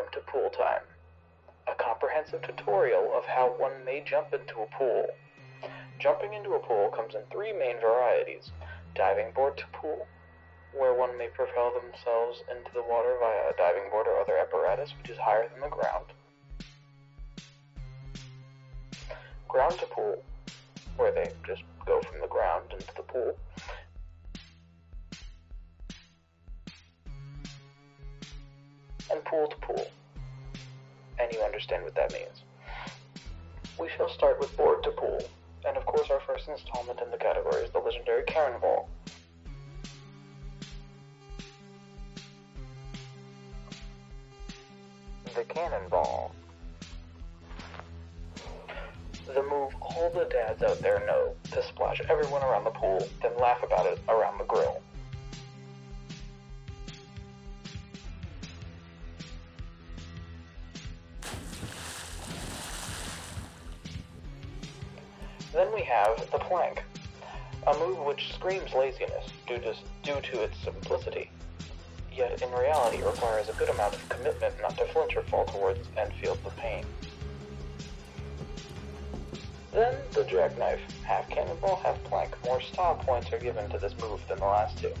welcome to Pool Time, a comprehensive tutorial of how one may jump into a pool. Jumping into a pool comes in three main varieties: diving board to pool, where one may propel themselves into the water via a diving board or other apparatus which is higher than the ground; ground to pool, where they just go from the ground into the pool; and pool to pool. And you understand what that means. We shall start with board to pool, and of course our first installment in the category is the legendary Cannonball. The Cannonball. The move all the dads out there know to splash everyone around the pool, then laugh about it around the grill. Then we have the plank, a move which screams laziness due to its simplicity, yet in reality requires a good amount of commitment not to flinch or fall towards and feel the pain. Then the jackknife, half cannonball, half plank. More style points are given to this move than the last two.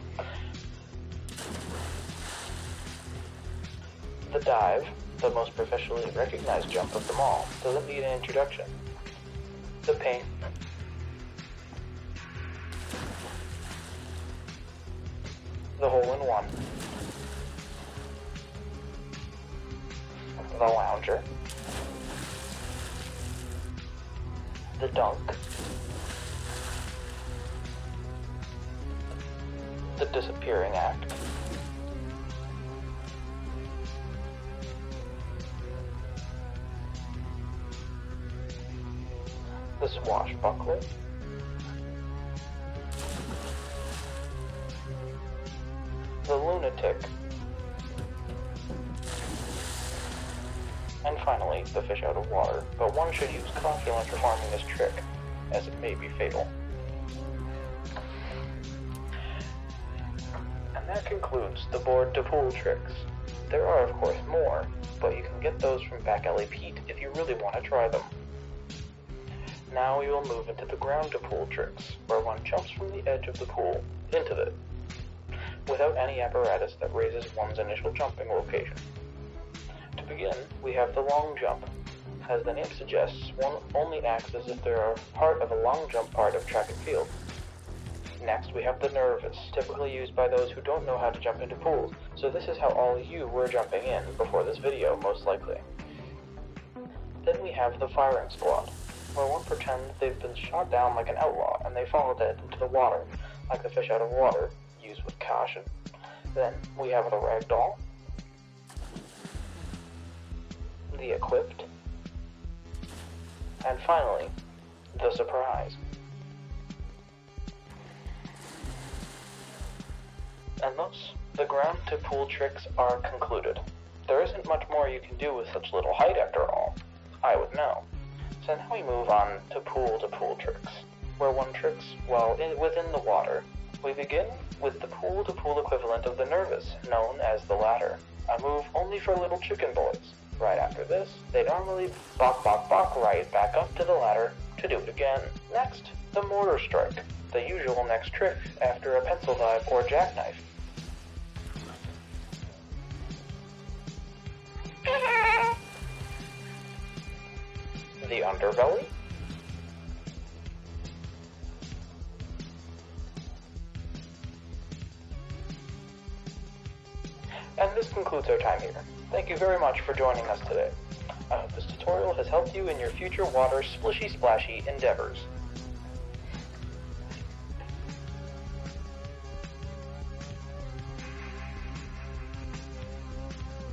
The dive, the most professionally recognized jump of them all, doesn't need an introduction. The paint, the hole-in-one, the lounger, the dunk, the disappearing act, the swashbuckler, the lunatic, and finally the fish out of water, but one should use caution when performing this trick, as it may be fatal. And that concludes the board to pool tricks. There are of course more, but you can get those from Back Alley Pete if you really want to try them. Now we will move into the ground to pool tricks, where one jumps from the edge of the pool into it, without any apparatus that raises one's initial jumping location. To begin, we have the long jump. As the name suggests, one only acts as if they are part of a long jump part of track and field. Next, we have the nervous, typically used by those who don't know how to jump into pools, so this is how all you were jumping in before this video, most likely. Then we have the firing squad, where one pretends they've been shot down like an outlaw and they fall dead into the water, like the fish out of water, used with caution. Then we have the ragdoll, the equipped, and finally, the surprise. And thus, the ground to pool tricks are concluded. There isn't much more you can do with such little height after all, I would know. So now we move on to pool tricks, where one tricks while within the water. We begin with the pool to pool equivalent of the nervous, known as the ladder, a move only for little chicken boys. Right after this, they normally bop right back up to the ladder to do it again. Next, the mortar strike, the usual next trick after a pencil dive or jackknife. The underbelly, and this concludes our time here. Thank you very much for joining us today. I hope this tutorial has helped you in your future water splishy splashy endeavors.